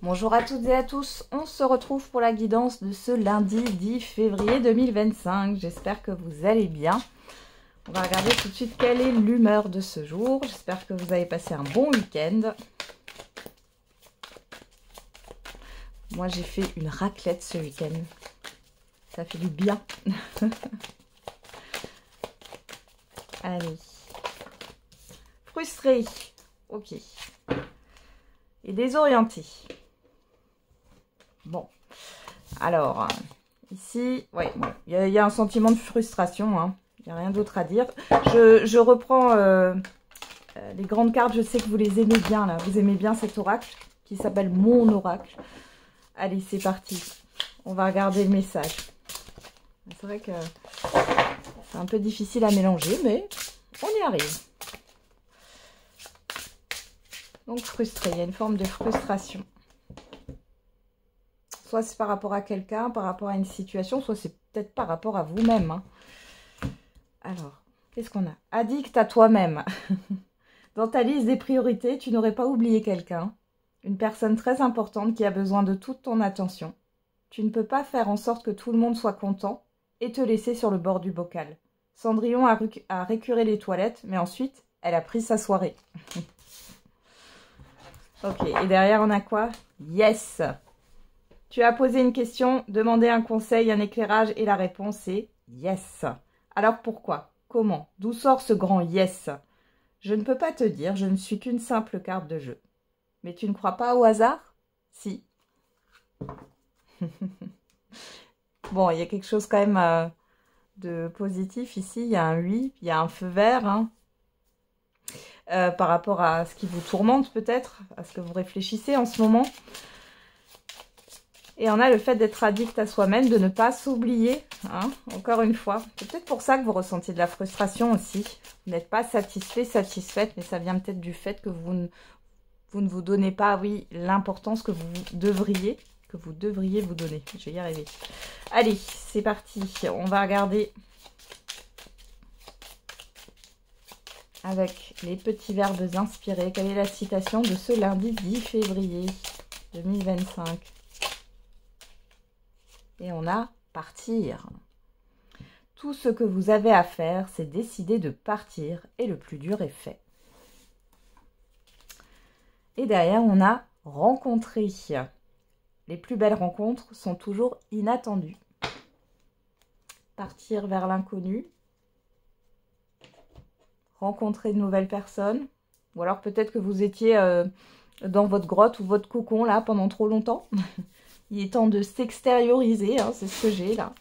Bonjour à toutes et à tous, on se retrouve pour la guidance de ce lundi 10 février 2025. J'espère que vous allez bien. On va regarder tout de suite quelle est l'humeur de ce jour. J'espère que vous avez passé un bon week-end. Moi j'ai fait une raclette ce week-end. Ça fait du bien. Allez. Frustré. Ok. Et désorienté. Bon, alors, ici, ouais, bon, il y a un sentiment de frustration, hein. Il n'y a rien d'autre à dire. Je reprends les grandes cartes, je sais que vous les aimez bien, là. Vous aimez bien cet oracle qui s'appelle Mon Oracle. Allez, c'est parti. On va regarder le message. C'est vrai que c'est un peu difficile à mélanger, mais on y arrive. Donc, frustré, il y a une forme de frustration. Soit c'est par rapport à quelqu'un, par rapport à une situation, soit c'est peut-être par rapport à vous-même. Hein. Alors, qu'est-ce qu'on a? Addict à toi-même. Dans ta liste des priorités, tu n'aurais pas oublié quelqu'un. Une personne très importante qui a besoin de toute ton attention. Tu ne peux pas faire en sorte que tout le monde soit content et te laisser sur le bord du bocal. Cendrillon a récuré les toilettes, mais ensuite, elle a pris sa soirée. Ok, et derrière, on a quoi? Yes! Tu as posé une question, demandé un conseil, un éclairage et la réponse est yes. Alors pourquoi? Comment? D'où sort ce grand yes? Je ne peux pas te dire, je ne suis qu'une simple carte de jeu. Mais tu ne crois pas au hasard? Si. Bon, il y a quelque chose quand même de positif ici. Il y a un oui, il y a un feu vert. Hein. Par rapport à ce qui vous tourmente peut-être, à ce que vous réfléchissez en ce moment. Et on a le fait d'être addict à soi-même, de ne pas s'oublier, hein, encore une fois. C'est peut-être pour ça que vous ressentez de la frustration aussi. Vous n'êtes pas satisfait, satisfaite, mais ça vient peut-être du fait que vous ne vous donnez pas, oui, l'importance que vous devriez vous donner. Je vais y arriver. Allez, c'est parti. On va regarder avec les petits verbes inspirés. Quelle est la citation de ce lundi 10 février 2025 ? Et on a partir. Tout ce que vous avez à faire, c'est décider de partir et le plus dur est fait. Et derrière, on a rencontrer. Les plus belles rencontres sont toujours inattendues. Partir vers l'inconnu. Rencontrer de nouvelles personnes. Ou alors peut-être que vous étiez dans votre grotte ou votre cocon là pendant trop longtemps. Il est temps de s'extérioriser, hein, c'est ce que j'ai là.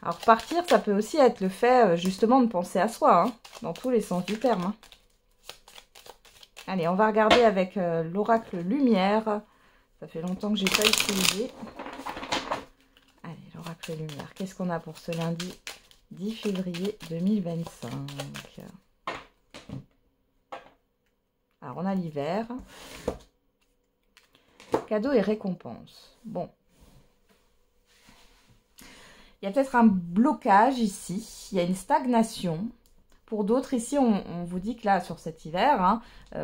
Alors partir, ça peut aussi être le fait justement de penser à soi, hein, dans tous les sens du terme. Hein. Allez, on va regarder avec l'oracle lumière. Ça fait longtemps que je n'ai pas utilisé. Allez, l'oracle lumière. Qu'est-ce qu'on a pour ce lundi 10 février 2025 ? Alors, on a l'hiver. Cadeaux et récompenses. Bon. Il y a peut-être un blocage ici. Il y a une stagnation. Pour d'autres, ici, on vous dit que là, sur cet hiver, hein,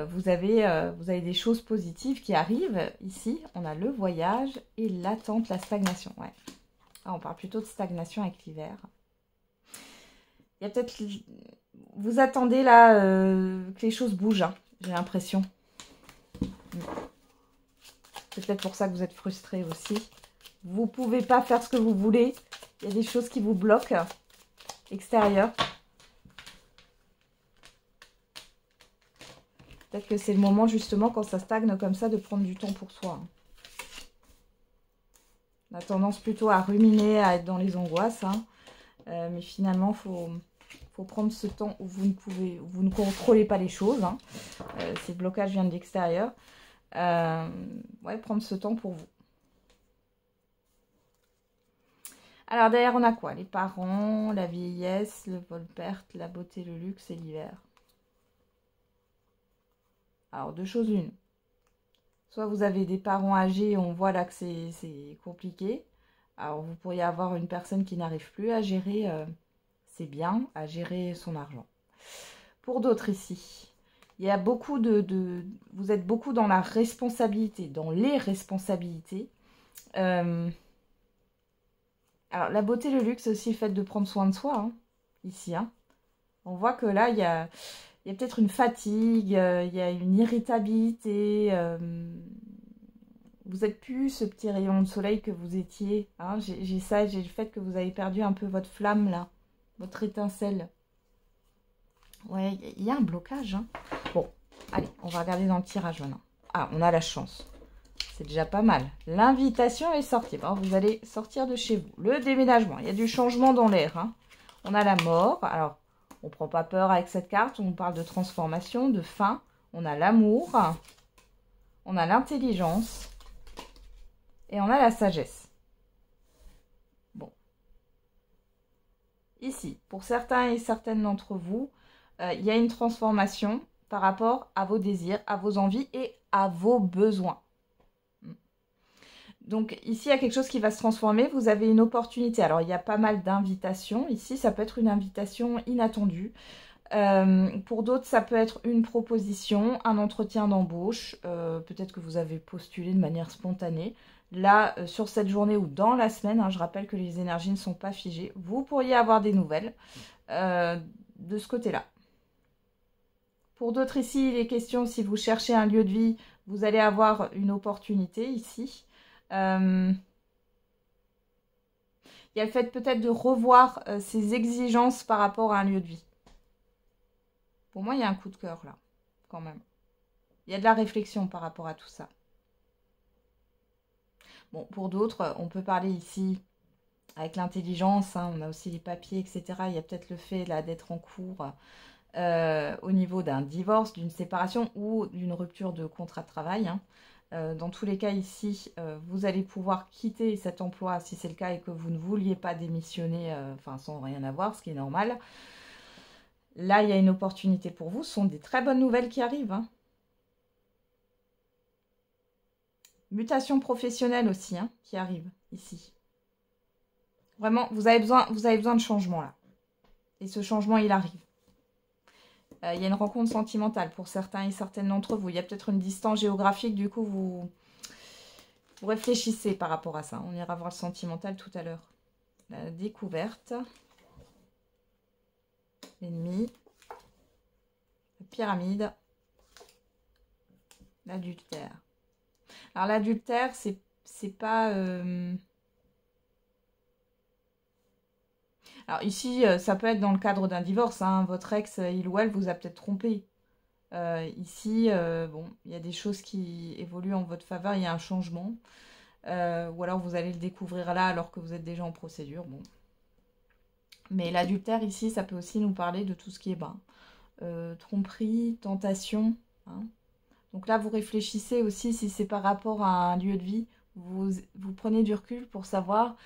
vous avez des choses positives qui arrivent. Ici, on a le voyage et l'attente, la stagnation. Ouais. Ah, on parle plutôt de stagnation avec l'hiver. Il y a peut-être... Vous attendez là que les choses bougent, hein, j'ai l'impression. C'est peut-être pour ça que vous êtes frustré aussi. Vous ne pouvez pas faire ce que vous voulez. Il y a des choses qui vous bloquent extérieures. Peut-être que c'est le moment justement quand ça stagne comme ça de prendre du temps pour soi. On a tendance plutôt à ruminer, à être dans les angoisses. Hein. Mais finalement, il faut prendre ce temps où vous ne contrôlez pas les choses. Hein. Ces blocages viennent de l'extérieur. Ouais, prendre ce temps pour vous. Alors derrière, on a quoi? Les parents, la vieillesse, le vol-perte, la beauté, le luxe et l'hiver. Alors, deux choses l'une. Soit vous avez des parents âgés, on voit là que c'est compliqué. Alors, vous pourriez avoir une personne qui n'arrive plus à gérer ses biens, à gérer son argent. Pour d'autres ici, Il y a beaucoup vous êtes beaucoup dans la responsabilité, dans les responsabilités. Alors, la beauté, le luxe, c'est aussi le fait de prendre soin de soi, hein, ici. Hein. On voit que là, il y a peut-être une fatigue, il y a une irritabilité. Vous n'êtes plus ce petit rayon de soleil que vous étiez. Hein. J'ai ça, j'ai le fait que vous avez perdu un peu votre flamme, là. Votre étincelle. Ouais, il y a un blocage. Hein. Bon, allez, on va regarder dans le tirage maintenant. Ah, on a la chance. C'est déjà pas mal. L'invitation est sortie. Bon, vous allez sortir de chez vous. Le déménagement. Il y a du changement dans l'air. Hein. On a la mort. Alors, on ne prend pas peur avec cette carte. On parle de transformation, de fin. On a l'amour. On a l'intelligence. Et on a la sagesse. Bon. Ici, pour certains et certaines d'entre vous, il y a une transformation par rapport à vos désirs, à vos envies et à vos besoins. Donc ici, il y a quelque chose qui va se transformer. Vous avez une opportunité. Alors, il y a pas mal d'invitations. Ici, ça peut être une invitation inattendue. Pour d'autres, ça peut être une proposition, un entretien d'embauche. Peut-être que vous avez postulé de manière spontanée. Là, sur cette journée ou dans la semaine, hein, je rappelle que les énergies ne sont pas figées. Vous pourriez avoir des nouvelles de ce côté-là. Pour d'autres ici, il est question, si vous cherchez un lieu de vie, vous allez avoir une opportunité ici. Il y a le fait peut-être de revoir ses exigences par rapport à un lieu de vie. Pour moi, il y a un coup de cœur là, quand même. Il y a de la réflexion par rapport à tout ça. Bon, pour d'autres, on peut parler ici avec l'intelligence. Hein, on a aussi les papiers, etc. Il y a peut-être le fait là d'être en cours au niveau d'un divorce, d'une séparation ou d'une rupture de contrat de travail. Hein. Dans tous les cas ici, vous allez pouvoir quitter cet emploi si c'est le cas et que vous ne vouliez pas démissionner, enfin sans rien avoir, ce qui est normal. Là, il y a une opportunité pour vous. Ce sont des très bonnes nouvelles qui arrivent. Hein. Mutation professionnelle aussi, hein, qui arrive ici. Vraiment, vous avez besoin de changement là. Et ce changement, il arrive. Il y a une rencontre sentimentale pour certains et certaines d'entre vous. Il y a peut-être une distance géographique, du coup, vous réfléchissez par rapport à ça. On ira voir le sentimental tout à l'heure. La découverte. L'ennemi. La pyramide. L'adultère. Alors, l'adultère, c'est pas... Alors ici, ça peut être dans le cadre d'un divorce. Hein. Votre ex, il ou elle, vous a peut-être trompé. Ici, bon, il y a des choses qui évoluent en votre faveur. Il y a un changement. Ou alors vous allez le découvrir là alors que vous êtes déjà en procédure. Bon. Mais l'adultère ici, ça peut aussi nous parler de tout ce qui est tromperie, tentation. Hein. Donc là, vous réfléchissez aussi si c'est par rapport à un lieu de vie. Vous prenez du recul pour savoir...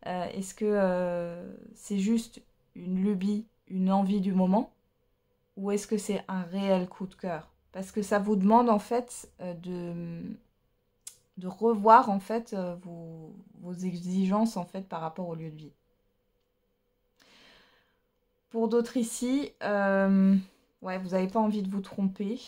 est-ce que c'est juste une lubie, une envie du moment ou est-ce que c'est un réel coup de cœur? Parce que ça vous demande en fait de revoir en fait vos exigences en fait par rapport au lieu de vie. Pour d'autres ici, ouais, vous n'avez pas envie de vous tromper.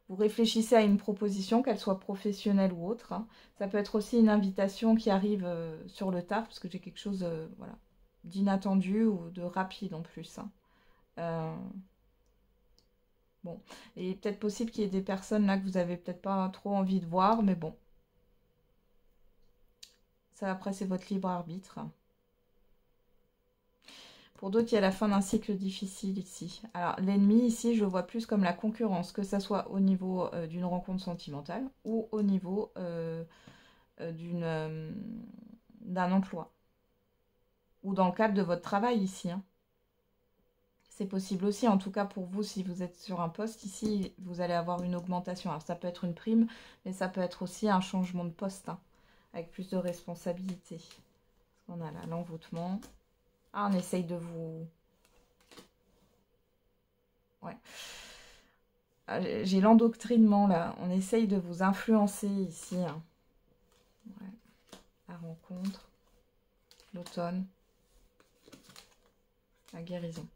Vous réfléchissez à une proposition, qu'elle soit professionnelle ou autre. Hein. Ça peut être aussi une invitation qui arrive sur le tard, parce que j'ai quelque chose voilà, d'inattendu ou de rapide en plus. Hein. Bon, et peut-être possible qu'il y ait des personnes là que vous n'avez peut-être pas trop envie de voir, mais bon. Ça, après, c'est votre libre arbitre. Pour d'autres, il y a la fin d'un cycle difficile ici. Alors, l'ennemi, ici, je le vois plus comme la concurrence, que ce soit au niveau d'une rencontre sentimentale ou au niveau d'un emploi. Ou dans le cadre de votre travail ici. Hein. C'est possible aussi, en tout cas pour vous, si vous êtes sur un poste ici, vous allez avoir une augmentation. Alors, ça peut être une prime, mais ça peut être aussi un changement de poste, hein, avec plus de responsabilité. On a là l'envoûtement. Ah, on essaye de vous... Ouais. J'ai l'endoctrinement, là. On essaye de vous influencer ici. Hein. Ouais. La rencontre. L'automne. La guérison.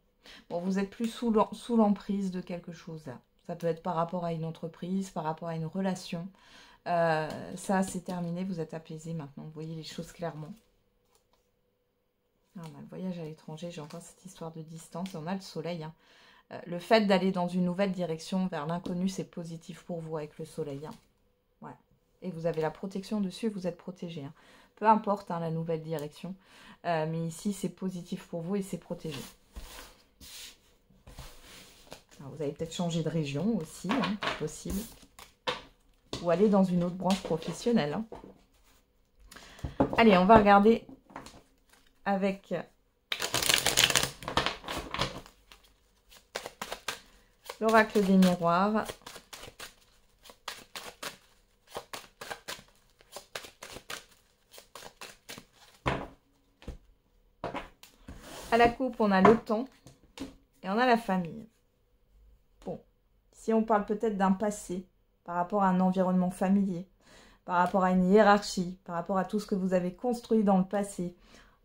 Bon, vous êtes plus sous l'emprise de quelque chose là. Ça peut être par rapport à une entreprise, par rapport à une relation. Ça, c'est terminé, vous êtes apaisé maintenant. Vous voyez les choses clairement. Ah, on a le voyage à l'étranger, j'ai encore cette histoire de distance. Et on a le soleil. Hein. Le fait d'aller dans une nouvelle direction vers l'inconnu, c'est positif pour vous avec le soleil. Hein. Ouais. Et vous avez la protection dessus, vous êtes protégé. Hein. Peu importe hein, la nouvelle direction. Mais ici, c'est positif pour vous et c'est protégé. Alors, vous allez peut-être changer de région aussi, hein, c'est possible. Ou aller dans une autre branche professionnelle. Hein. Allez, on va regarder avec l'oracle des miroirs. À la coupe, on a le temps et on a la famille. Bon, si on parle peut-être d'un passé par rapport à un environnement familier, par rapport à une hiérarchie, par rapport à tout ce que vous avez construit dans le passé,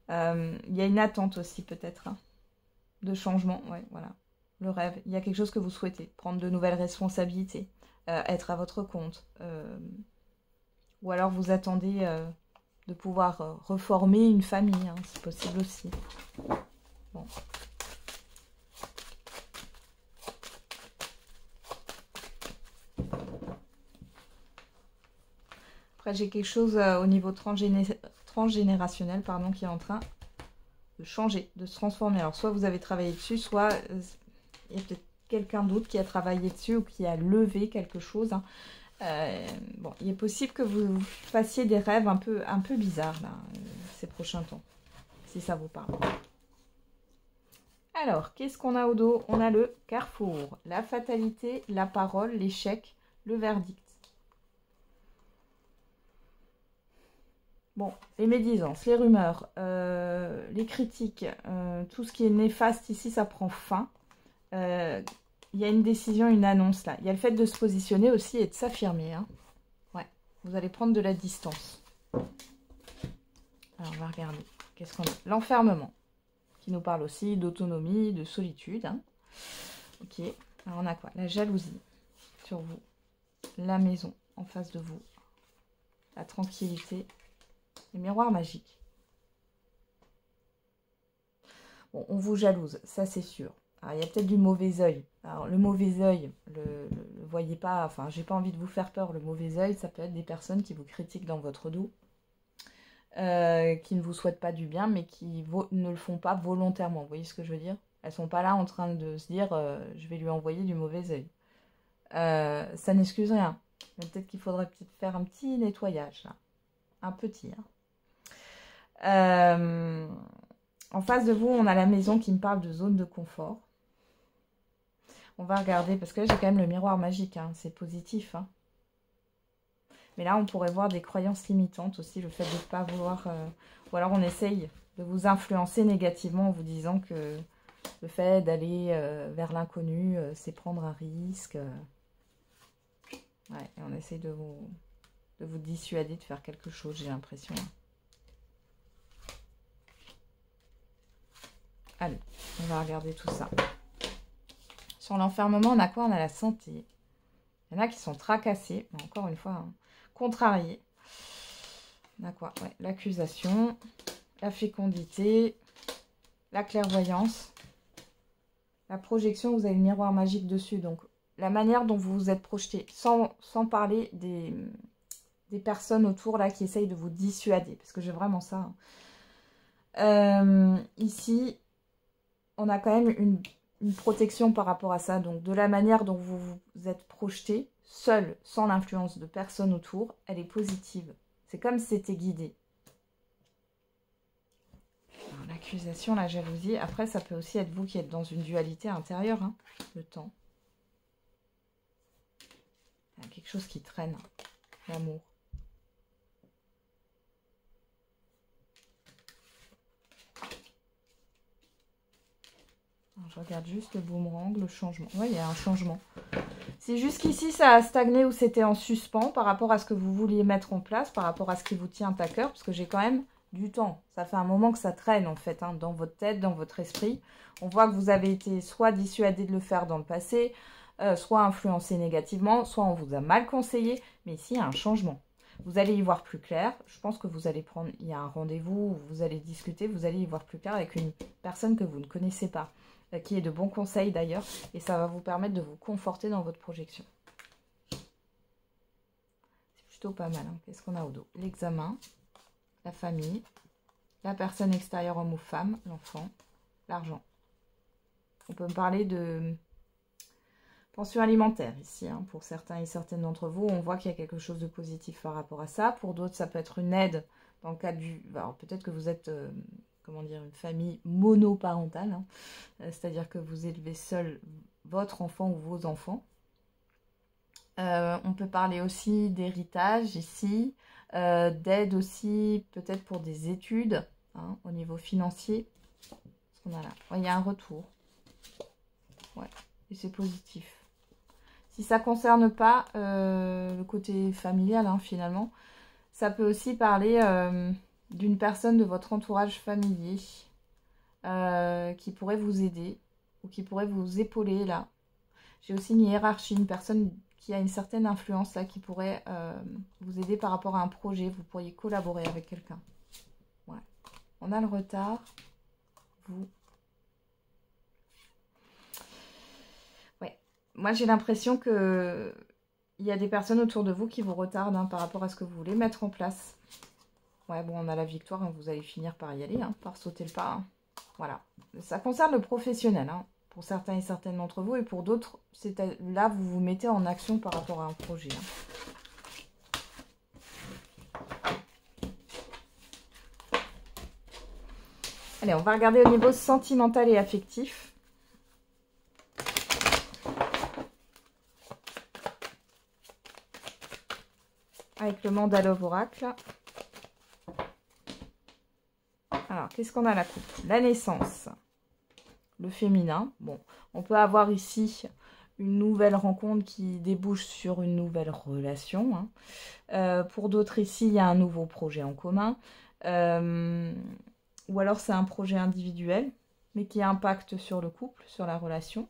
il y a une attente aussi peut-être hein, de changement. Ouais, voilà, le rêve. Il y a quelque chose que vous souhaitez, prendre de nouvelles responsabilités, être à votre compte. Ou alors vous attendez de pouvoir reformer une famille, hein, c'est possible aussi. Bon. Après, j'ai quelque chose au niveau transgénérationnel pardon, qui est en train de changer, de se transformer. Alors, soit vous avez travaillé dessus, soit il y a peut-être quelqu'un d'autre qui a travaillé dessus ou qui a levé quelque chose. Hein. Bon, il est possible que vous fassiez des rêves un peu bizarres là, ces prochains temps, si ça vous parle. Alors, qu'est-ce qu'on a au dos? On a le carrefour, la fatalité, la parole, l'échec, le verdict. Bon, les médisances, les rumeurs, les critiques, tout ce qui est néfaste ici, ça prend fin. Il y a une décision, une annonce là. Il y a le fait de se positionner aussi et de s'affirmer. Hein. Ouais, vous allez prendre de la distance. Alors, on va regarder. Qu'est-ce qu'on a? L'enfermement, qui nous parle aussi d'autonomie, de solitude. Hein. Ok, alors on a quoi? La jalousie sur vous. La maison en face de vous. La tranquillité. Les miroirs magiques. Bon, on vous jalouse, ça c'est sûr. Alors, il y a peut-être du mauvais œil. Alors, le mauvais œil, le voyez pas, enfin, j'ai pas envie de vous faire peur. Le mauvais œil, ça peut être des personnes qui vous critiquent dans votre dos, qui ne vous souhaitent pas du bien, mais qui ne le font pas volontairement. Vous voyez ce que je veux dire? Elles sont pas là en train de se dire je vais lui envoyer du mauvais œil. Ça n'excuse rien. Mais peut-être qu'il faudrait peut-être faire un petit nettoyage, là. Un petit, hein. En face de vous, on a la maison qui me parle de zone de confort. On va regarder, parce que là, j'ai quand même le miroir magique. Hein, c'est positif. Hein. Mais là, on pourrait voir des croyances limitantes aussi. Le fait de ne pas vouloir... ou alors, on essaye de vous influencer négativement en vous disant que le fait d'aller vers l'inconnu, c'est prendre un risque. Ouais, et on essaye de vous dissuader de faire quelque chose, j'ai l'impression. Hein. Allez, on va regarder tout ça. Sur l'enfermement, on a quoi? On a la santé. Il y en a qui sont tracassés, mais encore une fois, hein, contrariés. On a quoi? Ouais, l'accusation, la fécondité, la clairvoyance, la projection, vous avez le miroir magique dessus. Donc, la manière dont vous vous êtes projeté, sans parler des personnes autour là qui essayent de vous dissuader, parce que j'ai vraiment ça. Hein. Ici... on a quand même une protection par rapport à ça. Donc, de la manière dont vous vous êtes projeté, seul, sans l'influence de personne autour, elle est positive. C'est comme si c'était guidé. L'accusation, la jalousie. Après, ça peut aussi être vous qui êtes dans une dualité intérieure. Hein, le temps. Il y a quelque chose qui traîne. L'amour. Je regarde juste le boomerang, le changement. Oui, il y a un changement. C'est jusqu'ici, ça a stagné ou c'était en suspens par rapport à ce que vous vouliez mettre en place, par rapport à ce qui vous tient à cœur, parce que j'ai quand même du temps. Ça fait un moment que ça traîne en fait, hein, dans votre tête, dans votre esprit. On voit que vous avez été soit dissuadé de le faire dans le passé, soit influencé négativement, soit on vous a mal conseillé. Mais ici, il y a un changement. Vous allez y voir plus clair. Je pense que vous allez prendre, il y a un rendez-vous, vous allez discuter, vous allez y voir plus clair avec une personne que vous ne connaissez pas, qui est de bons conseils d'ailleurs, et ça va vous permettre de vous conforter dans votre projection. C'est plutôt pas mal, hein. Qu'est-ce qu'on a au dos? L'examen, la famille, la personne extérieure, homme ou femme, l'enfant, l'argent. On peut me parler de pension alimentaire ici, hein, pour certains et certaines d'entre vous. On voit qu'il y a quelque chose de positif par rapport à ça. Pour d'autres, ça peut être une aide dans le cadre du... Alors peut-être que vous êtes, comment dire, une famille monoparentale, hein, c'est-à-dire que vous élevez seul votre enfant ou vos enfants. On peut parler aussi d'héritage ici, d'aide aussi peut-être pour des études, hein, au niveau financier. Qu'est-ce qu'on a là? Ouais, il y a un retour. Ouais, et c'est positif. Si ça ne concerne pas le côté familial, hein, finalement, ça peut aussi parler d'une personne de votre entourage familier qui pourrait vous aider ou qui pourrait vous épauler là. J'ai aussi une hiérarchie, une personne qui a une certaine influence là, qui pourrait vous aider par rapport à un projet. Vous pourriez collaborer avec quelqu'un. Ouais. On a le retard. Vous. Ouais. Moi, j'ai l'impression que il y a des personnes autour de vous qui vous retardent, hein, par rapport à ce que vous voulez mettre en place. Ouais, bon, on a la victoire, hein, vous allez finir par y aller, hein, par sauter le pas. Hein. Voilà. Ça concerne le professionnel, hein, pour certains et certaines d'entre vous, et pour d'autres, là, vous vous mettez en action par rapport à un projet. Hein. Allez, on va regarder au niveau sentimental et affectif. Avec le Mandalove Oracle. Alors, qu'est-ce qu'on a à la coupe? La naissance. Le féminin. Bon, on peut avoir ici une nouvelle rencontre qui débouche sur une nouvelle relation. Hein. Pour d'autres ici, il y a un nouveau projet en commun. Ou alors c'est un projet individuel, mais qui impacte sur le couple, sur la relation.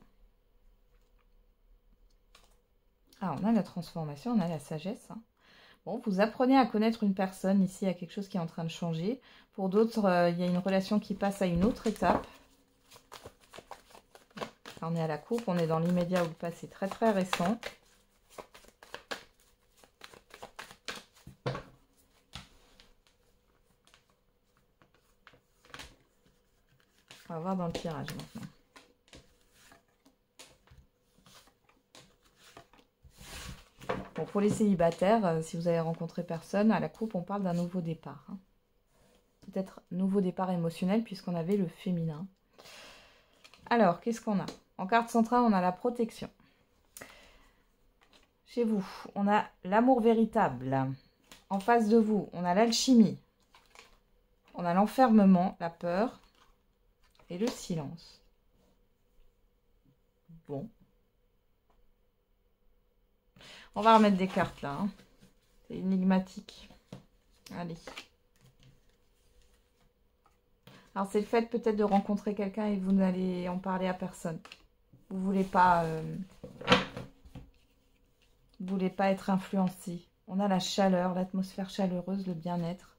Ah, on a la transformation, on a la sagesse. Hein. Bon, vous apprenez à connaître une personne. Ici, il y a quelque chose qui est en train de changer. Pour d'autres, il y a une relation qui passe à une autre étape. Là, on est à la coupe. On est dans l'immédiat où le passé est très très récent. On va voir dans le tirage maintenant. Bon, pour les célibataires, si vous avez rencontré personne, à la coupe, on parle d'un nouveau départ. Hein. Peut-être nouveau départ émotionnel, puisqu'on avait le féminin. Alors, qu'est-ce qu'on a? En carte centrale, on a la protection. Chez vous, on a l'amour véritable. En face de vous, on a l'alchimie. On a l'enfermement, la peur et le silence. Bon. On va remettre des cartes là. Hein. C'est énigmatique. Allez. Alors c'est le fait peut-être de rencontrer quelqu'un et vous n'allez en parler à personne. Vous voulez pas être influencé. On a la chaleur, l'atmosphère chaleureuse, le bien-être,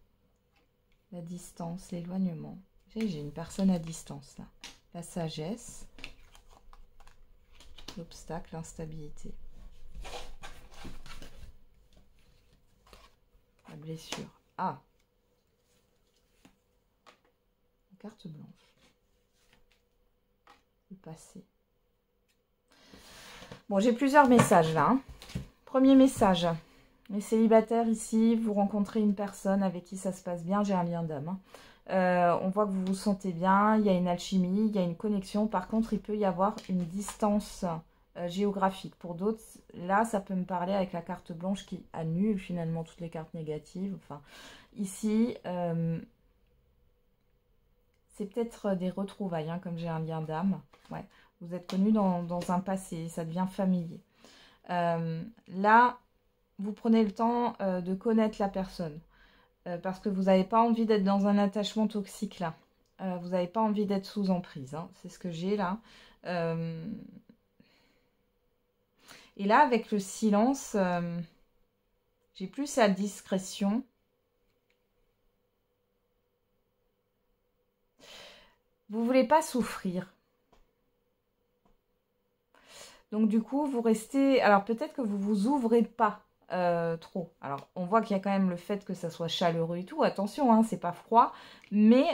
la distance, l'éloignement. J'ai une personne à distance là. La sagesse, l'obstacle, l'instabilité. La blessure. Ah, carte blanche. Le passé. Bon, j'ai plusieurs messages là. Hein. Premier message. Les célibataires ici, vous rencontrez une personne avec qui ça se passe bien. J'ai un lien d'âme. Hein. On voit que vous vous sentez bien. Il y a une alchimie, il y a une connexion. Par contre, il peut y avoir une distance géographique. Pour d'autres, là, ça peut me parler avec la carte blanche qui annule finalement toutes les cartes négatives. Enfin, ici... c'est peut-être des retrouvailles, hein, comme j'ai un lien d'âme. Ouais. Vous êtes connus dans un passé, ça devient familier. Là, vous prenez le temps de connaître la personne. parce que vous n'avez pas envie d'être dans un attachement toxique là. Vous n'avez pas envie d'être sous emprise, hein. C'est ce que j'ai là. Et là, avec le silence, j'ai plus la discrétion. Vous voulez pas souffrir. Donc du coup, vous restez... Alors peut-être que vous vous ouvrez pas trop. Alors on voit qu'il y a quand même le fait que ça soit chaleureux et tout. Attention, hein, c'est pas froid. Mais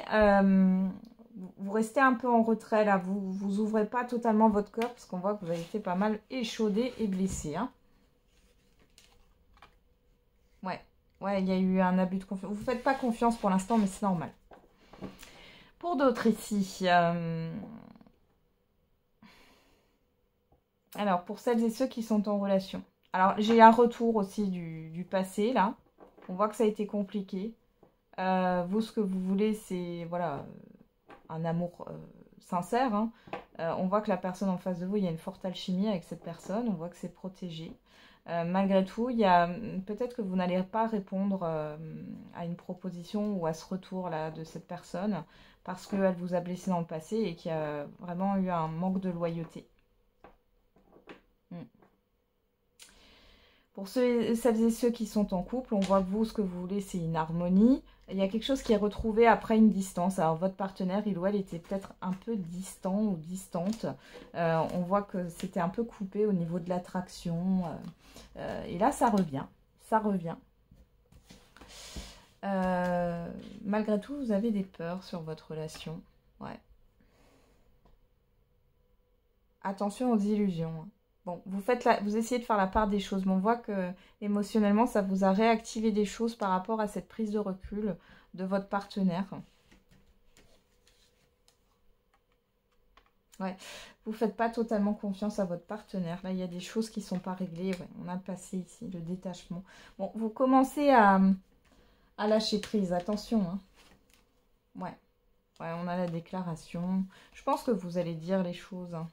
vous restez un peu en retrait là. Vous ouvrez pas totalement votre cœur parce qu'on voit que vous avez été pas mal échaudé et blessé. Hein. Ouais, il y a eu un abus de confiance. Vous ne faites pas confiance pour l'instant, mais c'est normal. Pour d'autres ici... Alors, pour celles et ceux qui sont en relation. Alors, j'ai un retour aussi du passé, là. On voit que ça a été compliqué. Vous, ce que vous voulez, c'est, voilà, un amour sincère. Hein. On voit que la personne en face de vous, il y a une forte alchimie avec cette personne. On voit que c'est protégé. Malgré tout, il y a peut-être que vous n'allez pas répondre à une proposition ou à ce retour-là de cette personne parce qu'elle vous a blessé dans le passé et qu'il y a vraiment eu un manque de loyauté. Pour celles et ceux qui sont en couple, on voit que vous, ce que vous voulez, c'est une harmonie. Il y a quelque chose qui est retrouvé après une distance. Alors, votre partenaire, il ou elle était peut-être un peu distant ou distante. On voit que c'était un peu coupé au niveau de l'attraction. Et là, ça revient. Ça revient. Malgré tout, vous avez des peurs sur votre relation. Ouais. Attention aux illusions. Bon, vous essayez de faire la part des choses, mais on voit que émotionnellement, ça vous a réactivé des choses par rapport à cette prise de recul de votre partenaire. Ouais, vous ne faites pas totalement confiance à votre partenaire. Là, il y a des choses qui ne sont pas réglées. Ouais, on a le passé ici, le détachement. Bon, vous commencez à lâcher prise. Attention. Hein. Ouais, on a la déclaration. Je pense que vous allez dire les choses. Hein.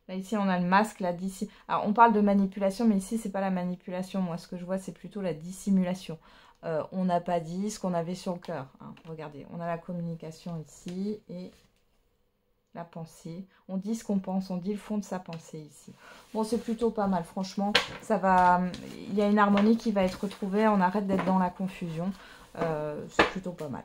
Là, ici, on a le masque, la dissimulation. Alors, on parle de manipulation, mais ici, c'est pas la manipulation. Moi, ce que je vois, c'est plutôt la dissimulation. On n'a pas dit ce qu'on avait sur le cœur. Hein. Regardez, on a la communication ici et la pensée. On dit ce qu'on pense, on dit le fond de sa pensée ici. Bon, c'est plutôt pas mal, franchement. Ça va. Il y a une harmonie qui va être retrouvée. On arrête d'être dans la confusion. C'est plutôt pas mal.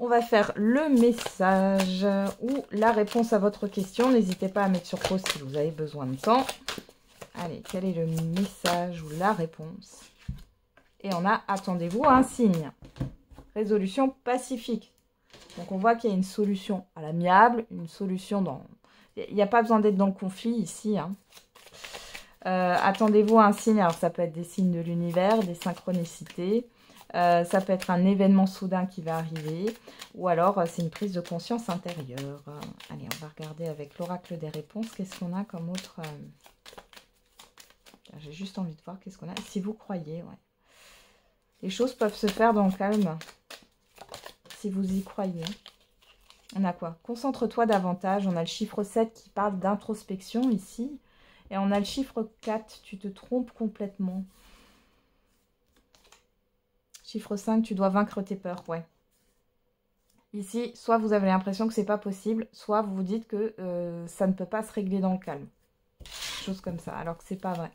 On va faire le message ou la réponse à votre question. N'hésitez pas à mettre sur pause si vous avez besoin de temps. Allez, quel est le message ou la réponse? Et on a, attendez-vous à un signe. Résolution pacifique. Donc on voit qu'il y a une solution à l'amiable, une solution dans... Il n'y a pas besoin d'être dans le conflit ici. Hein. Attendez-vous à un signe. Alors ça peut être des signes de l'univers, des synchronicités. Ça peut être un événement soudain qui va arriver. Ou alors c'est une prise de conscience intérieure. Allez, on va regarder avec l'oracle des réponses. Qu'est-ce qu'on a comme autre... J'ai juste envie de voir qu'est-ce qu'on a. Si vous croyez, ouais. Les choses peuvent se faire dans le calme. Si vous y croyez. On a quoi? Concentre-toi davantage. On a le chiffre 7 qui parle d'introspection ici. Et on a le chiffre 4. Tu te trompes complètement. Chiffre 5, tu dois vaincre tes peurs. Ouais. Ici, soit vous avez l'impression que c'est pas possible, soit vous vous dites que ça ne peut pas se régler dans le calme. Chose comme ça, alors que c'est pas vrai.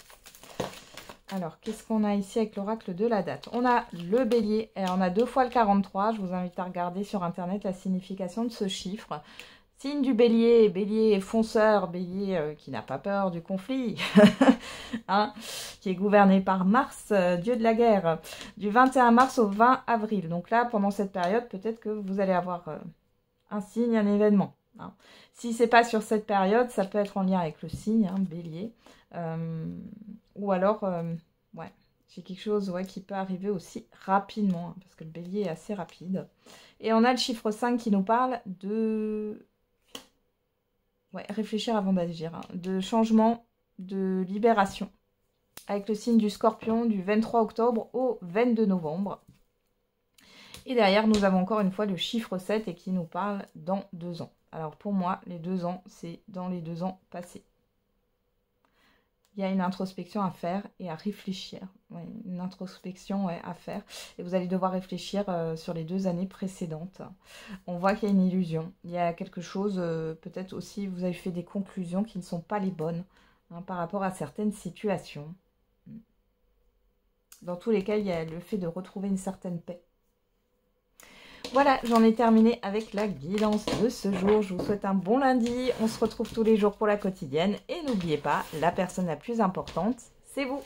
Alors, qu'est-ce qu'on a ici avec l'oracle de la date? On a le bélier, et on a 2 fois le 43. Je vous invite à regarder sur internet la signification de ce chiffre. Signe du bélier, bélier fonceur, bélier qui n'a pas peur du conflit, hein, qui est gouverné par Mars, dieu de la guerre, du 21 mars au 20 avril. Donc là, pendant cette période, peut-être que vous allez avoir un signe, un événement. Hein. Si ce n'est pas sur cette période, ça peut être en lien avec le signe, hein, bélier. Ou alors, ouais, j'ai quelque chose qui peut arriver aussi rapidement, hein, parce que le bélier est assez rapide. Et on a le chiffre 5 qui nous parle de... Ouais, réfléchir avant d'agir, hein, de changement, de libération. Avec le signe du scorpion du 23 octobre au 22 novembre. Et derrière, nous avons encore une fois le chiffre 7 et qui nous parle dans 2 ans. Alors pour moi, les 2 ans, c'est dans les 2 ans passés. Il y a une introspection à faire et à réfléchir. une introspection à faire. Et vous allez devoir réfléchir sur les 2 années précédentes. On voit qu'il y a une illusion. Il y a quelque chose, peut-être aussi, vous avez fait des conclusions qui ne sont pas les bonnes par rapport à certaines situations. Dans tous les cas, il y a le fait de retrouver une certaine paix. Voilà, j'en ai terminé avec la guidance de ce jour. Je vous souhaite un bon lundi. On se retrouve tous les jours pour la quotidienne. Et n'oubliez pas, la personne la plus importante, c'est vous.